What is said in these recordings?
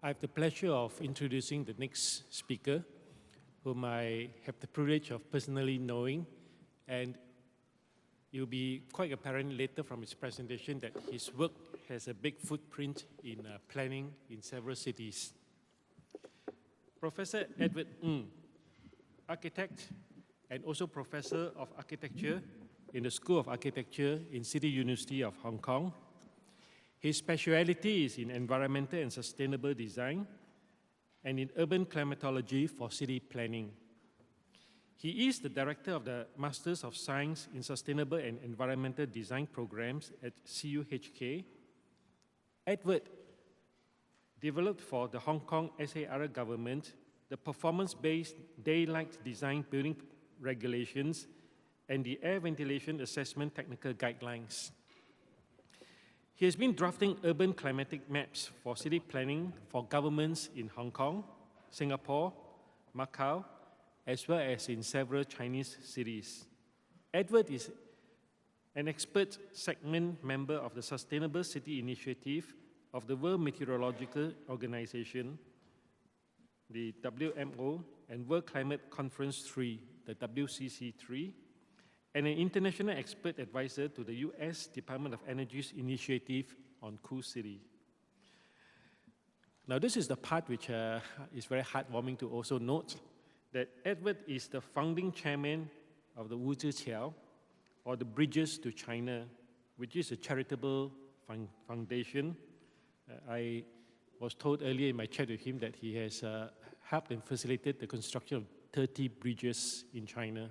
I have the pleasure of introducing the next speaker, whom I have the privilege of personally knowing, and it will be quite apparent later from his presentation that his work has a big footprint in planning in several cities. Professor Edward Ng, architect and also professor of architecture in the School of Architecture in City University of Hong Kong. His specialty is in environmental and sustainable design and in urban climatology for city planning. He is the director of the Masters of Science in Sustainable and Environmental Design programs at CUHK. Edward developed for the Hong Kong SAR government the performance-based daylight design building regulations and the air ventilation assessment technical guidelines. He has been drafting urban climatic maps for city planning for governments in Hong Kong, Singapore, Macau, as well as in several Chinese cities. Edward is an expert segment member of the Sustainable City Initiative of the World Meteorological Organization, the WMO, and World Climate Conference 3, the WCC3, and an international expert advisor to the US Department of Energy's initiative on Cool City. Now, this is the part which is very heartwarming to also note, that Edward is the founding chairman of the Wuzhiqiao, or the Bridges to China, which is a charitable foundation. I was told earlier in my chat with him that he has helped and facilitated the construction of 30 bridges in China,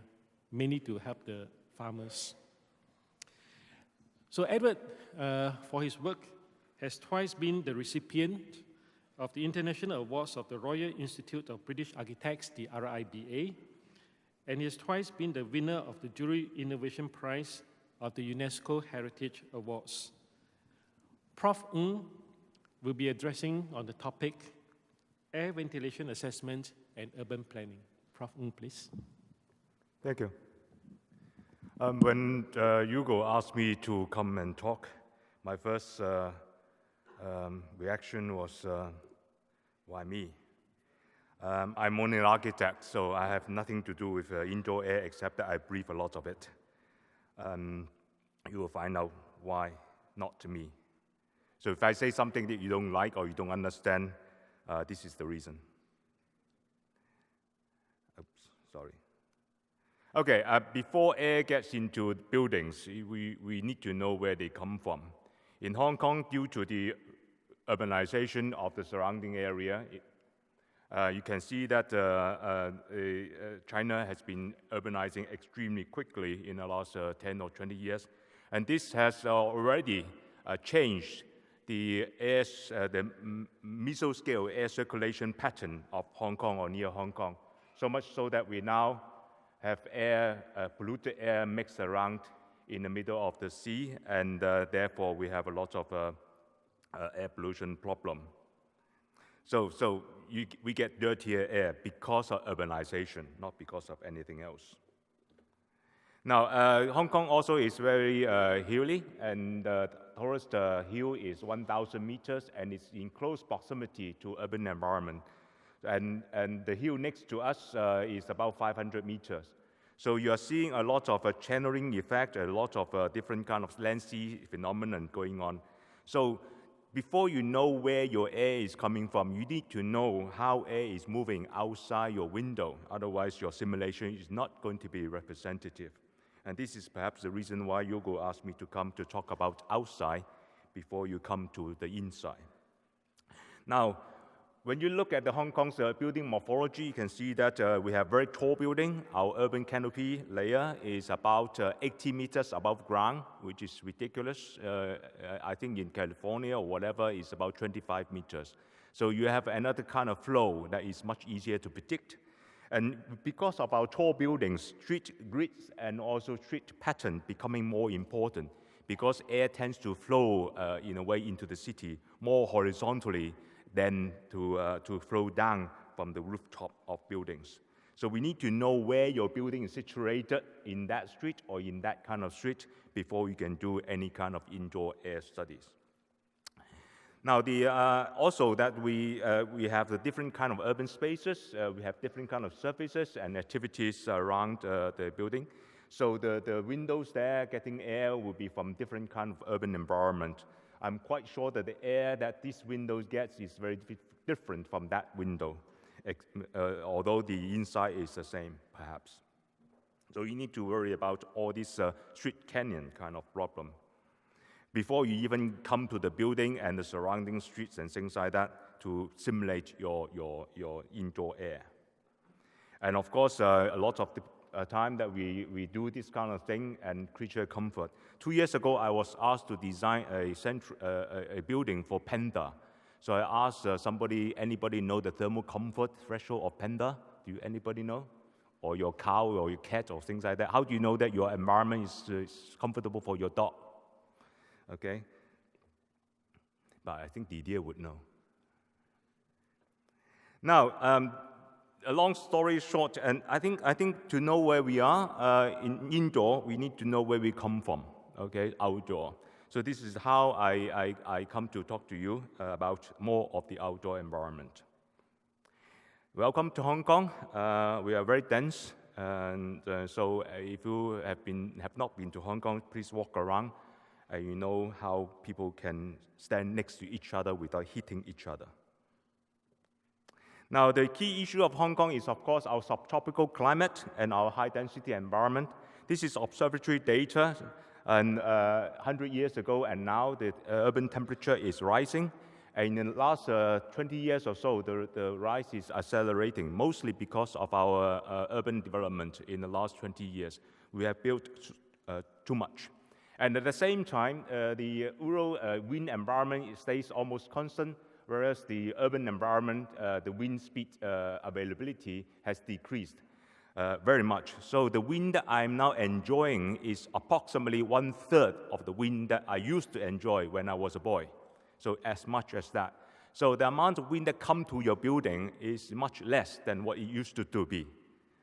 mainly to help the farmers. So Edward, for his work, has twice been the recipient of the International Awards of the Royal Institute of British Architects, the RIBA, and he has twice been the winner of the Jury Innovation Prize of the UNESCO Heritage Awards. Prof. Ng will be addressing on the topic air ventilation assessment and urban planning. Prof. Ng, please. Thank you. When Hugo asked me to come and talk, my first reaction was, why me? I'm only an architect, so I have nothing to do with indoor air except that I breathe a lot of it. You will find out why not to me. So if I say something that you don't like or you don't understand, this is the reason. Oops, sorry. Okay, before air gets into buildings, we need to know where they come from. In Hong Kong, due to the urbanization of the surrounding area, you can see that China has been urbanizing extremely quickly in the last 10 or 20 years. And this has already changed the mesoscale air circulation pattern of Hong Kong or near Hong Kong, so much so that we now have polluted air mixed around in the middle of the sea, and therefore we have a lot of air pollution problem. So we get dirtier air because of urbanization, not because of anything else. Now, Hong Kong also is very hilly, and the tallest hill is 1,000 meters, and it's in close proximity to urban environment. And the hill next to us is about 500 meters. So you are seeing a lot of channeling effect, a lot of different kind of land sea phenomenon going on. So before you know where your air is coming from, you need to know how air is moving outside your window. Otherwise, your simulation is not going to be representative. And this is perhaps the reason why Hugo asked me to come to talk about outside before you come to the inside. Now, when you look at the Hong Kong's building morphology, you can see that we have very tall building. Our urban canopy layer is about 80 meters above ground, which is ridiculous. I think in California or whatever, it's about 25 meters. So you have another kind of flow that is much easier to predict. And because of our tall buildings, street grids and also street pattern becoming more important, because air tends to flow in a way into the city more horizontally than to flow down from the rooftop of buildings. So we need to know where your building is situated in that street or in that kind of street before you can do any kind of indoor air studies. Now, also that we have the different kind of urban spaces, we have different kind of surfaces and activities around the building. So the windows there getting air will be from different kind of urban environment. I'm quite sure that the air that this window gets is very different from that window, although the inside is the same, perhaps. So you need to worry about all this street canyon kind of problem before you even come to the building and the surrounding streets and things like that to simulate your indoor air. And of course, a lot of the time that we do this kind of thing and creature comfort. 2 years ago, I was asked to design a building for panda. So I asked anybody know the thermal comfort threshold of panda? Do anybody know? Or your cow or your cat or things like that? How do you know that your environment is comfortable for your dog? Okay, but I think Didier would know. Now, a long story short, and I think to know where we are indoor, we need to know where we come from. Okay, outdoor. So this is how I come to talk to you about more of the outdoor environment. Welcome to Hong Kong. We are very dense, and so if you have not been to Hong Kong, please walk around. You know how people can stand next to each other without hitting each other. Now, the key issue of Hong Kong is, of course, our subtropical climate and our high-density environment. This is observatory data, and 100 years ago and now, the urban temperature is rising. And in the last 20 years or so, the rise is accelerating, mostly because of our urban development in the last 20 years. We have built too much. And at the same time, the rural wind environment stays almost constant, whereas the urban environment, the wind speed availability has decreased very much. So the wind that I'm now enjoying is approximately 1/3 of the wind that I used to enjoy when I was a boy. So as much as that. So the amount of wind that come to your building is much less than what it used to be.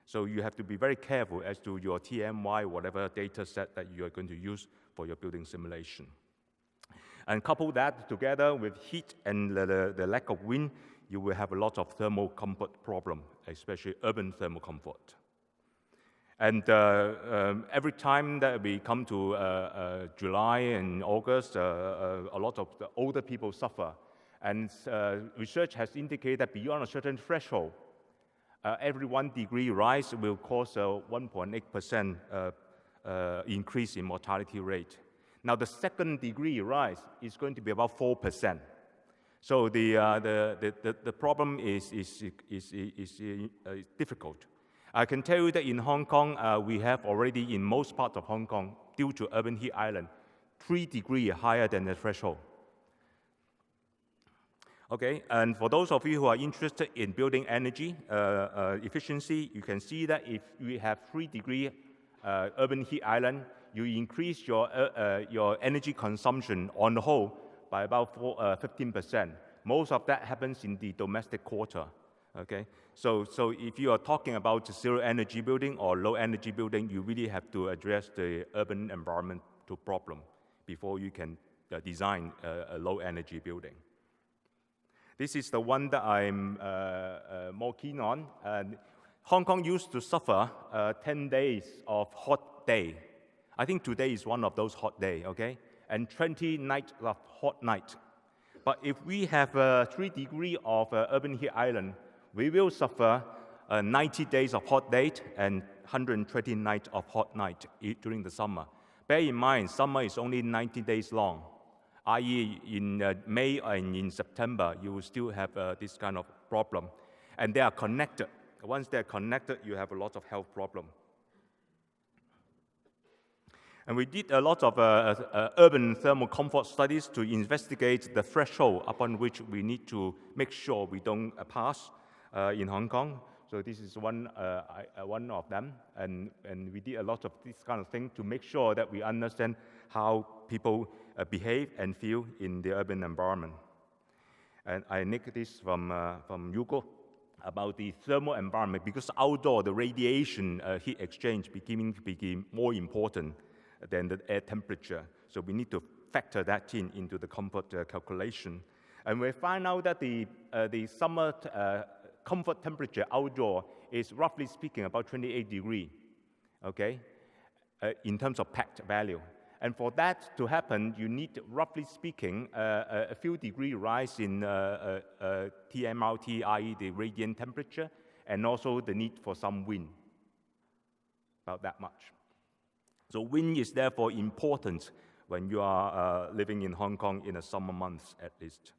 So you have to be very careful as to your TMY, whatever data set that you are going to use for your building simulation. And couple that together with heat and the lack of wind, you will have a lot of thermal comfort problem, especially urban thermal comfort. And every time that we come to July and August, a lot of the older people suffer. And research has indicated that beyond a certain threshold, every 1 degree rise will cause a 1.8% increase in mortality rate. Now, the 2nd degree rise is going to be about 4%. So the problem is difficult. I can tell you that in Hong Kong, we have already, in most parts of Hong Kong, due to urban heat island, 3 degrees higher than the threshold. Okay, and for those of you who are interested in building energy efficiency, you can see that if we have 3 degree urban heat island, you increase your energy consumption on the whole by about 15%. Most of that happens in the domestic quarter. Okay, so if you are talking about zero energy building or low energy building, you really have to address the urban environmental problem before you can design a low energy building. This is the one that I'm more keen on. Hong Kong used to suffer 10 days of hot day. I think today is one of those hot days, okay? And 20 nights of hot night. But if we have 3 degrees of urban heat island, we will suffer 90 days of hot day and 120 nights of hot night during the summer. Bear in mind, summer is only 90 days long, i.e. in May and in September, you will still have this kind of problem. And they are connected. Once they're connected, you have a lot of health problems. And we did a lot of urban thermal comfort studies to investigate the threshold upon which we need to make sure we don't pass in Hong Kong. So this is one of them. And we did a lot of this kind of thing to make sure that we understand how people behave and feel in the urban environment. And I nicked this from Hugo about the thermal environment, because outdoor, the radiation heat exchange became more important than the air temperature. So we need to factor that into the comfort calculation. And we find out that the summer comfort temperature outdoor is roughly speaking about 28 degrees, okay, in terms of packed value. And for that to happen, you need, roughly speaking, a few degree rise in TMRT, i.e. the radiant temperature, and also the need for some wind, about that much. So wind is therefore important when you are living in Hong Kong in the summer months at least.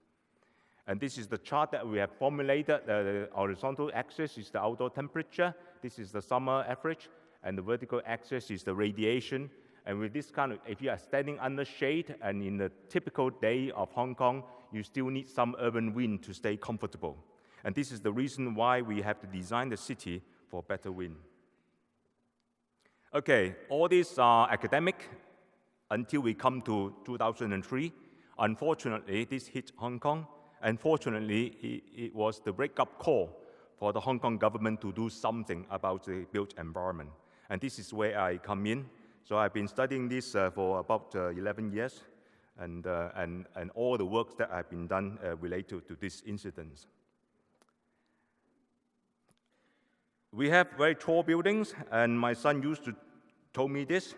And this is the chart that we have formulated. The horizontal axis is the outdoor temperature. This is the summer average. And the vertical axis is the radiation. And with this kind of, if you are standing under shade and in a typical day of Hong Kong, you still need some urban wind to stay comfortable. And this is the reason why we have to design the city for better wind. Okay, all these are academic until we come to 2003. Unfortunately, this hit Hong Kong. Unfortunately, it was the wake-up call for the Hong Kong government to do something about the built environment. And this is where I come in. So I've been studying this for about 11 years, and all the work that I've been done related to this incident. We have very tall buildings, and my son used to tell me this.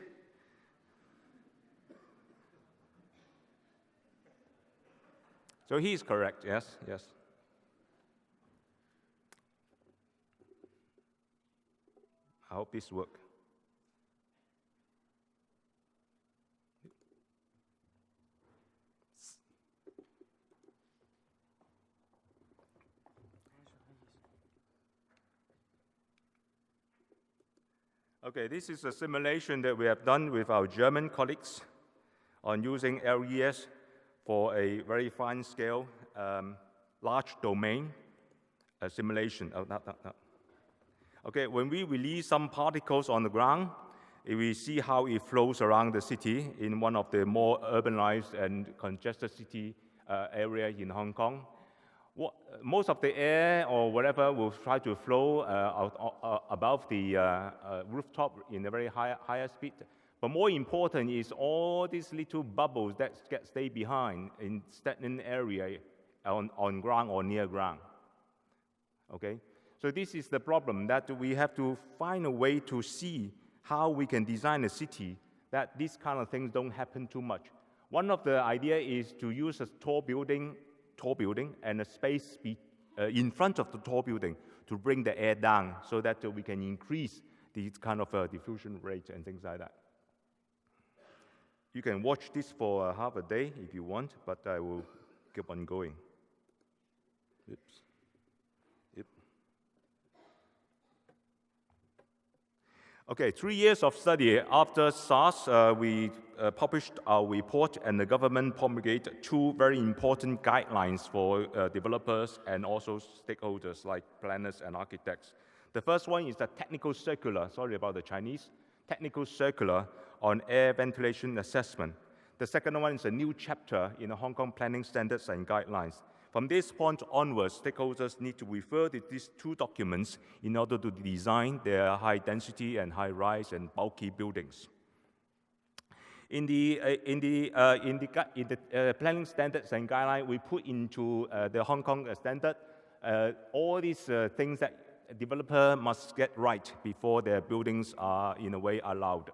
So he's correct, yes, yes. I hope this works. Okay, this is a simulation that we have done with our German colleagues on using LES for a very fine scale, large domain simulation. Oh, no. Okay, when we release some particles on the ground, we see how it flows around the city in one of the more urbanized and congested city area in Hong Kong. Most of the air or whatever will try to flow above the rooftop in a very higher speed. But more important is all these little bubbles that stay behind in stagnant area on ground or near ground. Okay? So this is the problem, that we have to find a way to see how we can design a city that these kind of things don't happen too much. One of the ideas is to use a tall building and a space in front of the tall building to bring the air down so that we can increase these kind of diffusion rate and things like that. You can watch this for half a day if you want, but I will keep on going. Oops. Yep. Okay, 3 years of study. After SARS, we published our report, and the government promulgated 2 very important guidelines for developers and also stakeholders like planners and architects. The first one is the technical circular, sorry about the Chinese, technical circular on air ventilation assessment. The second one is a new chapter in the Hong Kong planning standards and guidelines. From this point onwards, stakeholders need to refer to these 2 documents in order to design their high density and high rise and bulky buildings. In the planning standards and guidelines, we put into the Hong Kong standard all these things that developer must get right before their buildings are, in a way, allowed.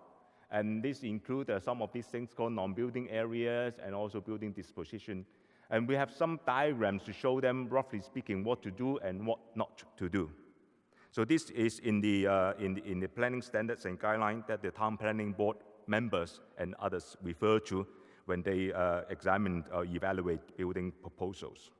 And this includes some of these things called non-building areas and also building disposition. And we have some diagrams to show them, roughly speaking, what to do and what not to do. So this is in the planning standards and guidelines that the Town Planning Board members and others refer to when they examine or evaluate building proposals.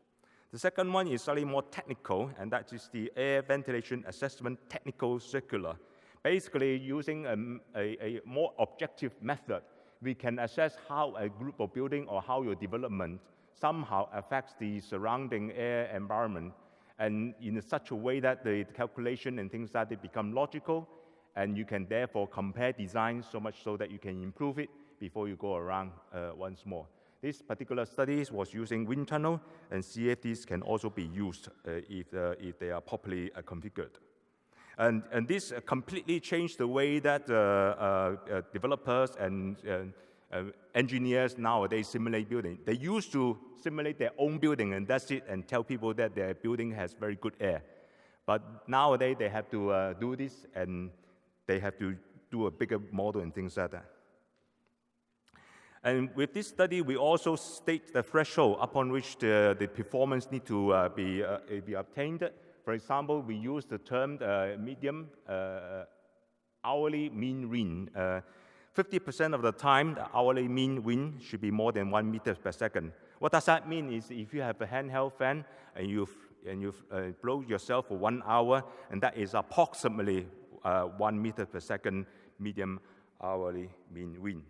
The second one is slightly more technical, and that is the Air Ventilation Assessment Technical Circular. Basically, using a more objective method, we can assess how a group of building or how your development somehow affects the surrounding air environment, and in such a way that the calculation and things like that become logical, and you can therefore compare designs so much so that you can improve it before you go around once more. This particular study was using wind tunnel, and CFDs can also be used if they are properly configured. And this completely changed the way that developers and Engineers nowadays simulate building. They used to simulate their own building, and that's it, and tell people that their building has very good air. But nowadays, they have to do this, and they have to do a bigger model and things like that. And with this study, we also state the threshold upon which the performance need to be obtained. For example, we use the term medium hourly mean wind. 50% of the time, the hourly mean wind should be more than 1 meter per second. What does that mean is if you have a handheld fan and you blow yourself for 1 hour, and that is approximately 1 meter per second medium hourly mean wind.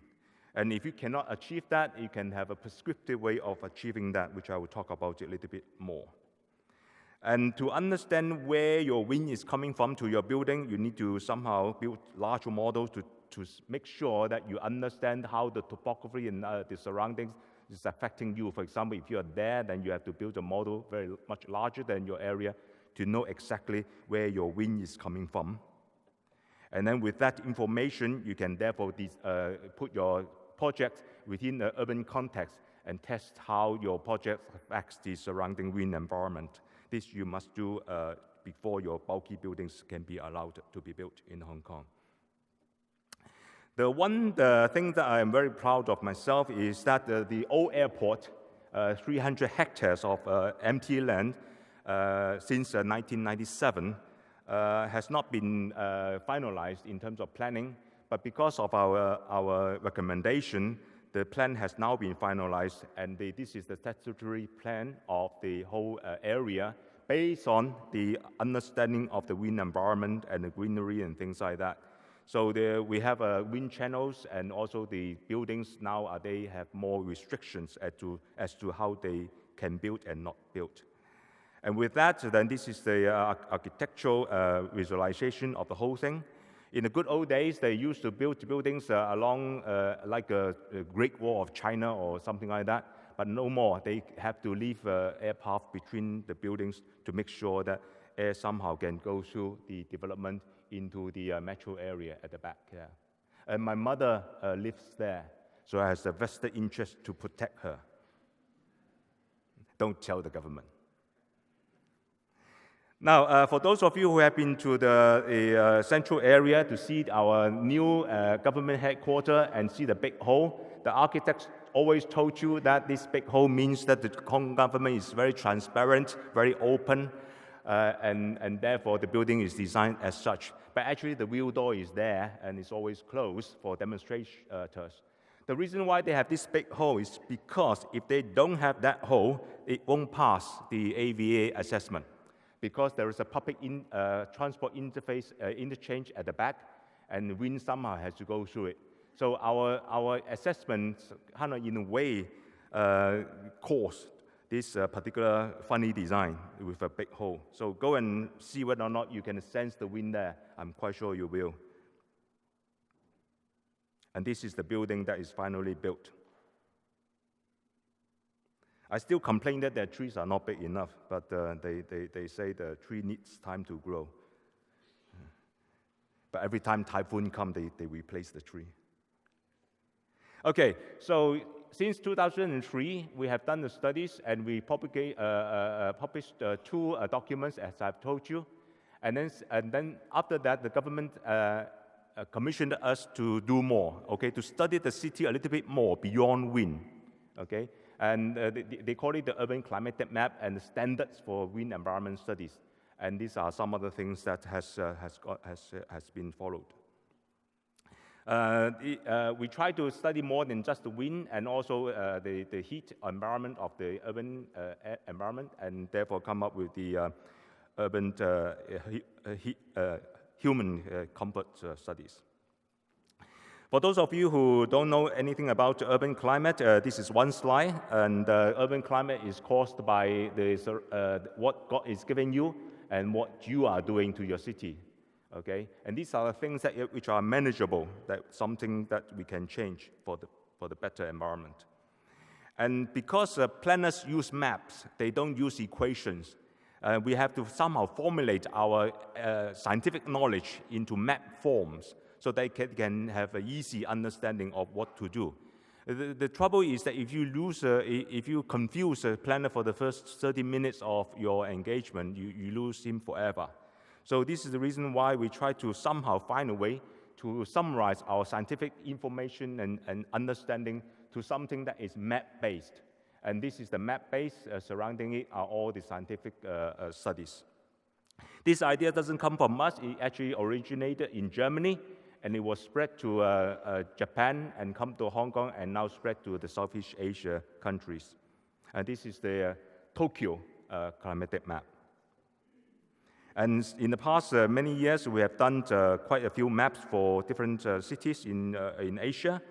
And if you cannot achieve that, you can have a prescriptive way of achieving that, which I will talk about a little bit more. And to understand where your wind is coming from to your building, you need to somehow build larger models to make sure that you understand how the topography and the surroundings is affecting you. For example, if you are there, then you have to build a model very much larger than your area to know exactly where your wind is coming from. And then with that information, you can therefore put your project within the urban context and test how your project affects the surrounding wind environment. This you must do before your bulky buildings can be allowed to be built in Hong Kong. The thing that I am very proud of myself is that the old airport, 300 hectares of empty land since 1997, has not been finalized in terms of planning, but because of our recommendation, the plan has now been finalized, and this is the statutory plan of the whole area based on the understanding of the wind environment and the greenery and things like that. So we have wind channels, and also the buildings now they have more restrictions as to how they can build and not build. And with that, then this is the architectural visualization of the whole thing. In the good old days, they used to build buildings along like a Great Wall of China or something like that, but no more. They have to leave air path between the buildings to make sure that air somehow can go through the development into the metro area at the back. Yeah. And my mother lives there, so I have a vested interest to protect her. Don't tell the government. Now, for those of you who have been to the central area to see our new government headquarters and see the big hall, the architects always told you that this big hall means that the Hong Kong government is very transparent, very open, and therefore the building is designed as such. But actually the wheel door is there and it's always closed for demonstrators. The reason why they have this big hall is because if they don't have that hall, it won't pass the AVA assessment, because there is a public transport interchange at the back, and the wind somehow has to go through it. So our assessments kind of in a way caused this particular funny design with a big hole. So go and see whether or not you can sense the wind there. I'm quite sure you will. And this is the building that is finally built. I still complain that their trees are not big enough, but they say the tree needs time to grow. But every time typhoon comes, they replace the tree. Okay, so since 2003, we have done the studies, and we published 2 documents, as I've told you. And then after that, the government commissioned us to do more, okay, to study the city a little bit more beyond wind, okay? And they call it the Urban Climatic Map and the Standards for Wind Environment Studies. And these are some of the things that has been followed. We try to study more than just the wind, and also the heat environment of the urban environment, and therefore come up with the urban human comfort studies. For those of you who don't know anything about urban climate, this is one slide, and urban climate is caused by what God is giving you and what you are doing to your city, okay? And these are the things which are manageable, something that we can change for the better environment. And because planners use maps, they don't use equations. We have to somehow formulate our scientific knowledge into map forms, so they can have an easy understanding of what to do. The trouble is that if you confuse a planner for the first 30 minutes of your engagement, you lose him forever. So this is the reason why we try to somehow find a way to summarize our scientific information and understanding to something that is map-based. And this is the map base. Surrounding it are all the scientific studies. This idea doesn't come from us. It actually originated in Germany, and it was spread to Japan and come to Hong Kong and now spread to the Southeast Asia countries. And this is the Tokyo climatic map. And in the past many years, we have done quite a few maps for different cities in Asia.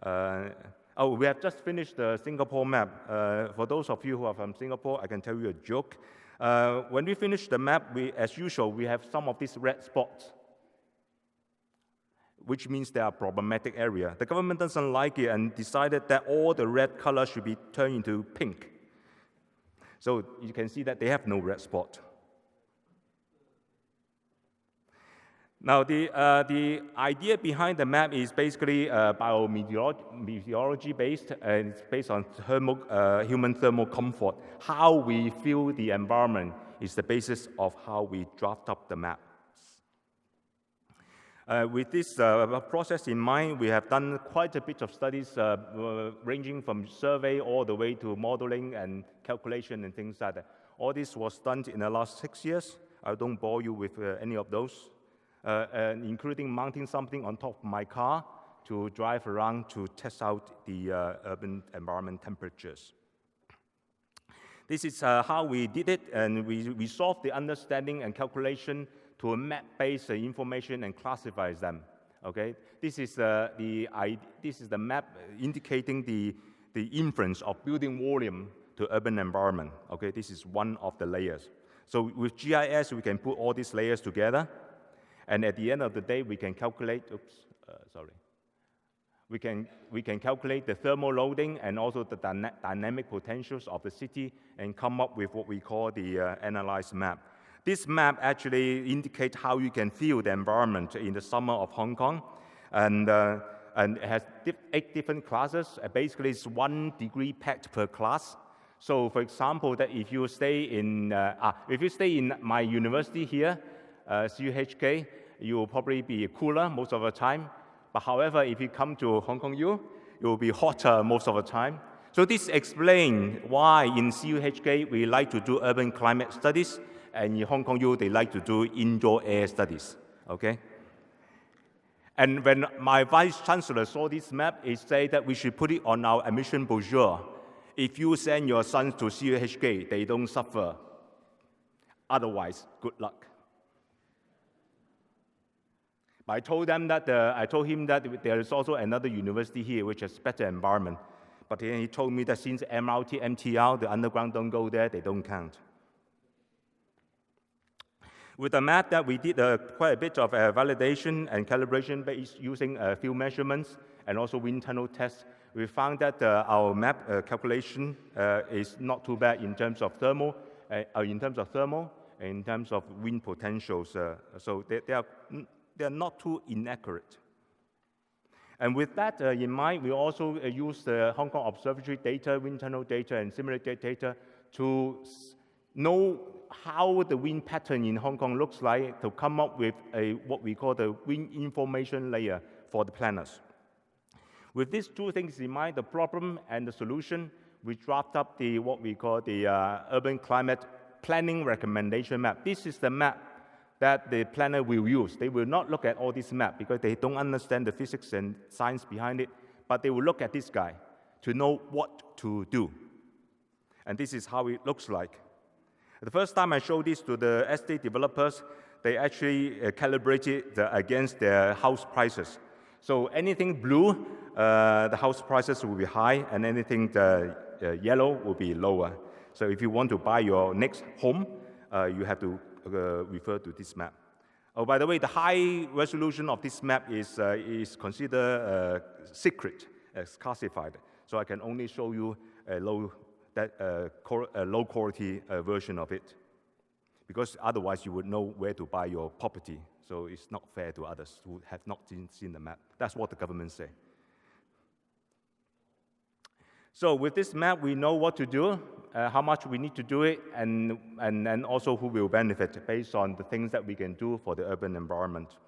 We have just finished the Singapore map. For those of you who are from Singapore, I can tell you a joke. When we finish the map, as usual, we have some of these red spots, which means they are problematic area. The government doesn't like it and decided that all the red color should be turned into pink. So you can see that they have no red spot. Now, the idea behind the map is basically bio-meteorology based, and it's based on human thermal comfort. How we feel the environment is the basis of how we draft up the maps. With this process in mind, we have done quite a bit of studies ranging from survey all the way to modeling and calculation and things like that. All this was done in the last 6 years. I don't bore you with any of those. Including mounting something on top of my car to drive around to test out the urban environment temperatures. This is how we did it, and we solved the understanding and calculation to a map-based information and classifies them. Okay, this is the map indicating the inference of building volume to urban environment. Okay, this is one of the layers. So with GIS, we can put all these layers together. And at the end of the day, we can calculate, we can calculate the thermal loading and also the dynamic potentials of the city and come up with what we call the analyzed map. This map actually indicates how you can feel the environment in the summer of Hong Kong. And it has 8 different classes. Basically, it's 1 degree packed per class. So for example, that if you stay in my university here, CUHK, you will probably be cooler most of the time. But however, if you come to Hong Kong U, it will be hotter most of the time. So this explains why in CUHK we like to do urban climate studies, and in Hong Kong U they like to do indoor air studies. Okay. And when my vice chancellor saw this map, he said that we should put it on our admission brochure. If you send your sons to CUHK, they don't suffer. Otherwise, good luck. I told him that there is also another university here which has better environment. But then he told me that since MRT, MTR, the underground don't go there, they don't count. With the map that we did quite a bit of validation and calibration based using field measurements and also wind tunnel tests, we found that our map calculation is not too bad in terms of thermal, in terms of wind potentials. So they are not too inaccurate. And with that in mind, we also use the Hong Kong Observatory data, wind tunnel data, and simulated data to know how the wind pattern in Hong Kong looks like to come up with what we call the wind information layer for the planners. With these 2 things in mind, the problem and the solution, we draft up what we call the urban climate planning recommendation map. This is the map that the planner will use. They will not look at all this map because they don't understand the physics and science behind it, but they will look at this guy to know what to do. And this is how it looks like. The first time I showed this to the estate developers, they actually calibrated against their house prices. So anything blue, the house prices will be high, and anything yellow will be lower. So if you want to buy your next home, you have to refer to this map. Oh, by the way, the high resolution of this map is considered secret, as classified. So I can only show you a low quality version of it, because otherwise you would know where to buy your property. So it's not fair to others who have not seen the map. That's what the government say. So with this map, we know what to do, how much we need to do it, and also who will benefit based on the things that we can do for the urban environment.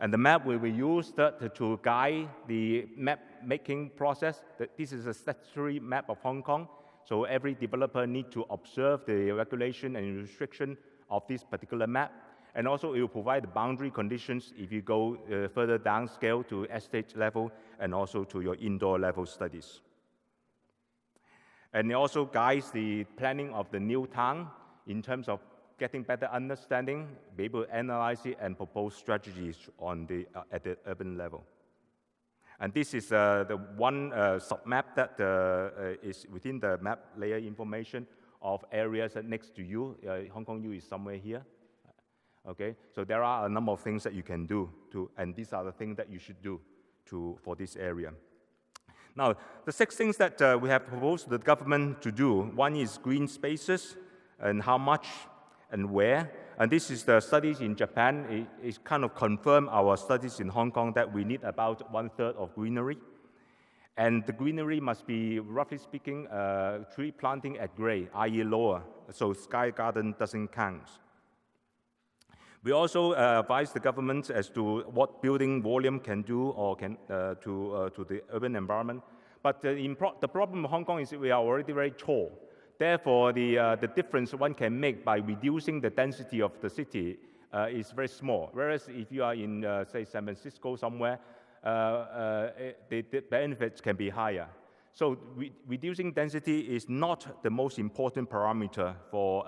And the map will be used to guide the map-making process. This is a statutory map of Hong Kong, so every developer needs to observe the regulation and restriction of this particular map. And also, it will provide the boundary conditions if you go further downscale to estate level and also to your indoor level studies. And it also guides the planning of the new town in terms of getting better understanding, be able to analyze it and propose strategies at the urban level. And this is the one submap that is within the map layer information of areas next to you. Hong Kong U is somewhere here. Okay, so there are a number of things that you can do, and these are the things that you should do for this area. Now, the 6 things that we have proposed to the government to do, one is green spaces, and how much and where. And this is the studies in Japan. It kind of confirmed our studies in Hong Kong that we need about 1/3 of greenery. And the greenery must be, roughly speaking, tree planting at grade, i.e. lower, so sky garden doesn't count. We also advise the government as to what building volume can do or to the urban environment. But the problem in Hong Kong is that we are already very tall. Therefore, the difference one can make by reducing the density of the city is very small. Whereas if you are in, say, San Francisco somewhere, the benefits can be higher. So reducing density is not the most important parameter for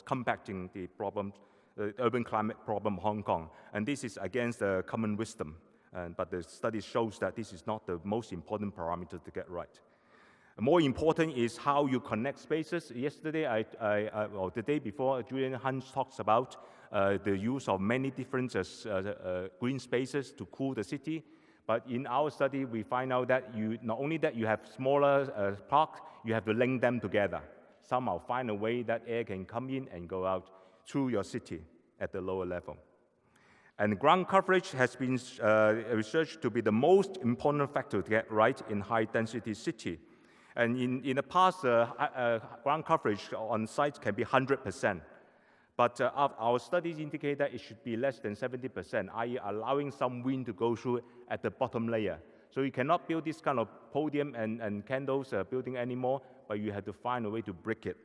combating the problems, the urban climate problem of Hong Kong. And this is against the common wisdom. But the study shows that this is not the most important parameter to get right. More important is how you connect spaces. Yesterday, or the day before, Julian Hunt talks about the use of many different green spaces to cool the city. But in our study, we find out that not only that you have smaller parks, you have to link them together. Somehow find a way that air can come in and go out through your city at the lower level. And ground coverage has been researched to be the most important factor to get right in high-density city. And in the past, ground coverage on sites can be 100%. But our studies indicate that it should be less than 70%, i.e. allowing some wind to go through at the bottom layer. So you cannot build this kind of podium and candles building anymore, but you have to find a way to brick it.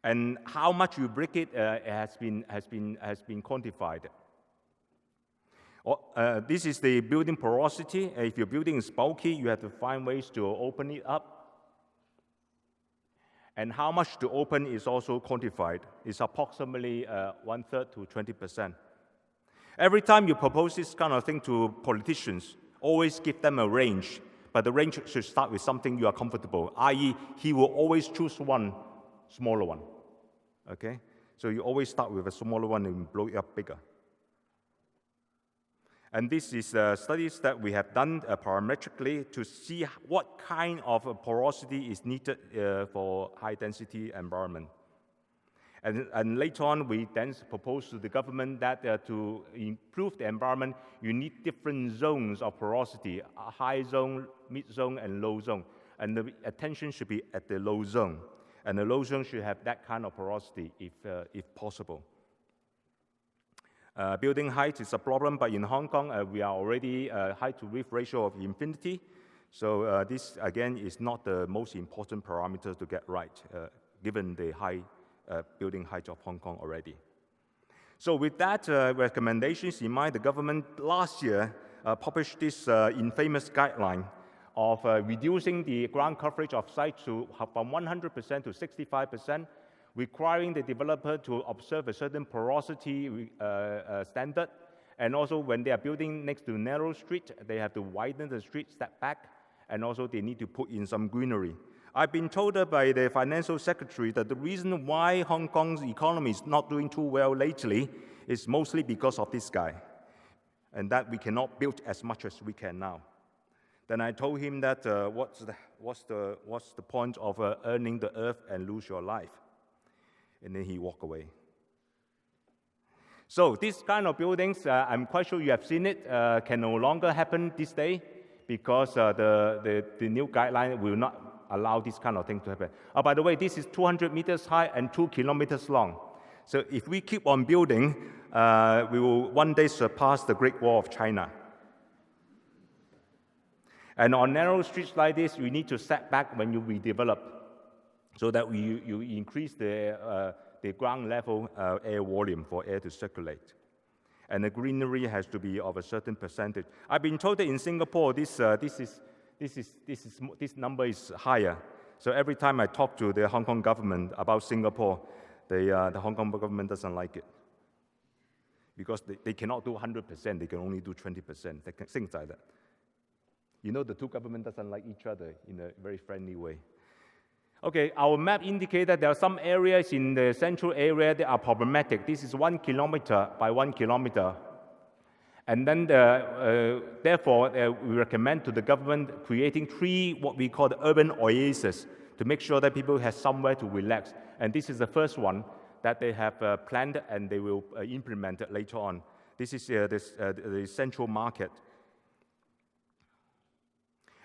And how much you brick it has been quantified. This is the building porosity. If your building is bulky, you have to find ways to open it up. And how much to open is also quantified. It's approximately 1/3 to 20%. Every time you propose this kind of thing to politicians, always give them a range. But the range should start with something you are comfortable, i.e. he will always choose one smaller one. Okay? So you always start with a smaller one and blow it up bigger. And this is studies that we have done parametrically to see what kind of porosity is needed for high-density environment. And later on, we then propose to the government that to improve the environment, you need different zones of porosity, a high zone, mid-zone, and low zone. And the attention should be at the low zone. And the low zone should have that kind of porosity if possible. Building height is a problem, but in Hong Kong, we are already height-to-width ratio of infinity. So this, again, is not the most important parameter to get right, given the high building height of Hong Kong already. So with that recommendations in mind, the government last year published this infamous guideline of reducing the ground coverage of sites from 100% to 65%, requiring the developer to observe a certain porosity standard. And also, when they are building next to narrow street, they have to widen the street, step back, and also they need to put in some greenery. I've been told by the financial secretary that the reason why Hong Kong's economy is not doing too well lately is mostly because of this guy, and that we cannot build as much as we can now. Then I told him that what's the point of earning the earth and lose your life? And then he walked away. So this kind of buildings, I'm quite sure you have seen it, can no longer happen this day because the new guideline will not allow this kind of thing to happen. Oh, by the way, this is 200 meters high and 2 kilometers long. So if we keep on building, we will one day surpass the Great Wall of China. And on narrow streets like this, you need to set back when you redevelop, so that you increase the ground level air volume for air to circulate. And the greenery has to be of a certain percentage. I've been told that in Singapore, this number is higher. So every time I talk to the Hong Kong government about Singapore, the Hong Kong government doesn't like it, because they cannot do 100%, they can only do 20%, things like that. You know, the two governments doesn't like each other in a very friendly way. Okay, our map indicates that there are some areas in the central area that are problematic. This is 1 kilometer by 1 kilometer. And then, therefore, we recommend to the government creating 3 what we call the urban oases to make sure that people have somewhere to relax. And this is the first one that they have planned and they will implement it later on. This is the central market.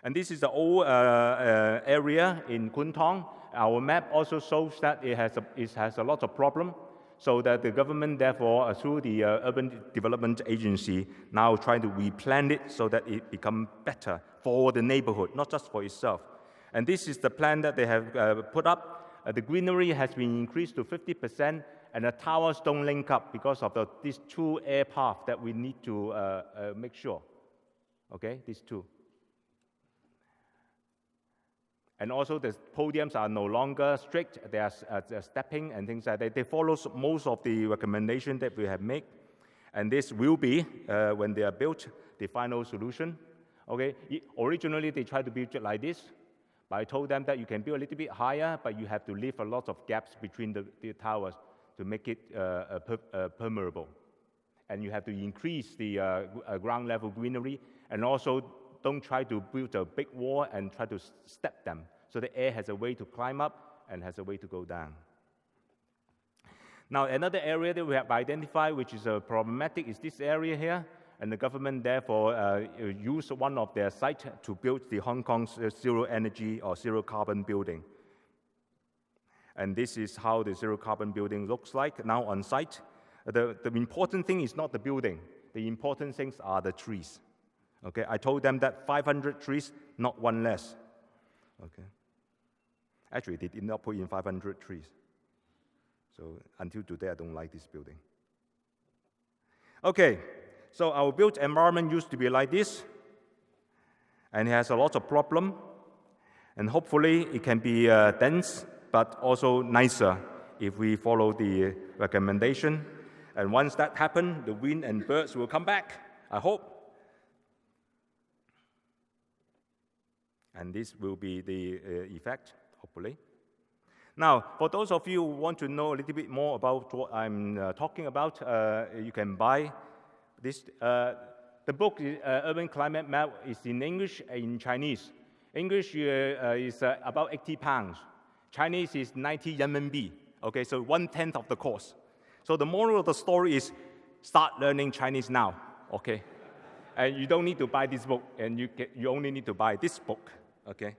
And this is the old area in Kwun Tong. Our map also shows that it has a lot of problem, so that the government, therefore, through the Urban Development Agency, now trying to replan it so that it becomes better for the neighborhood, not just for itself. And this is the plan that they have put up. The greenery has been increased to 50%, and the towers don't link up because of these 2 air paths that we need to make sure. Okay, these 2. And also the podiums are no longer strict, they are stepping and things like that. They follow most of the recommendations that we have made. And this will be, when they are built, the final solution. Okay, originally they tried to build it like this, but I told them that you can build a little bit higher, but you have to leave a lot of gaps between the towers to make it permeable. And you have to increase the ground level greenery, and also don't try to build a big wall and try to step them. So the air has a way to climb up and has a way to go down. Now, another area that we have identified, which is problematic, is this area here. And the government, therefore, used one of their sites to build the Hong Kong's zero energy or zero carbon building. And this is how the zero carbon building looks like now on site. The important thing is not the building. The important things are the trees. Okay, I told them that 500 trees, not one less. Okay. Actually, they did not put in 500 trees. So until today, I don't like this building. Okay, so our built environment used to be like this, and it has a lot of problem. And hopefully, it can be dense, but also nicer if we follow the recommendation. And once that happens, the wind and birds will come back, I hope. And this will be the effect, hopefully. Now, for those of you who want to know a little bit more about what I'm talking about, you can buy this. The book, Urban Climate Map, is in English and in Chinese. English is about 80 pounds. Chinese is 90 renminbi. Okay, so 1/10 of the cost. So the moral of the story is start learning Chinese now, okay? And you don't need to buy this book, and you only need to buy this book, okay?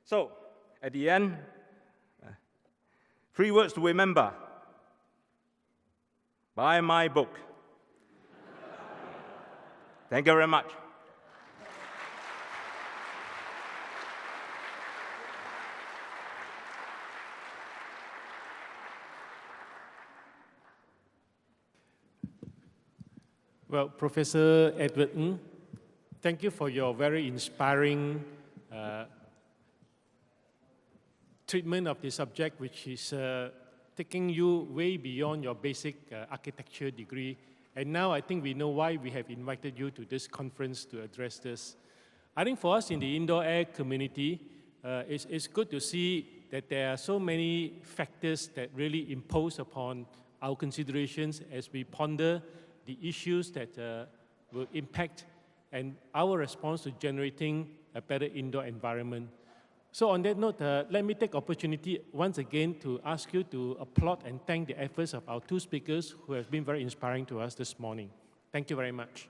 So, at the end, 3 words to remember. Buy my book. Thank you very much. Well, Professor Edward Ng, thank you for your very inspiring treatment of the subject, which is taking you way beyond your basic architecture degree. And now I think we know why we have invited you to this conference to address this. I think for us in the indoor air community, it's good to see that there are so many factors that really impose upon our considerations as we ponder the issues that will impact and our response to generating a better indoor environment. So on that note, let me take opportunity once again to ask you to applaud and thank the efforts of our 2 speakers who have been very inspiring to us this morning. Thank you very much.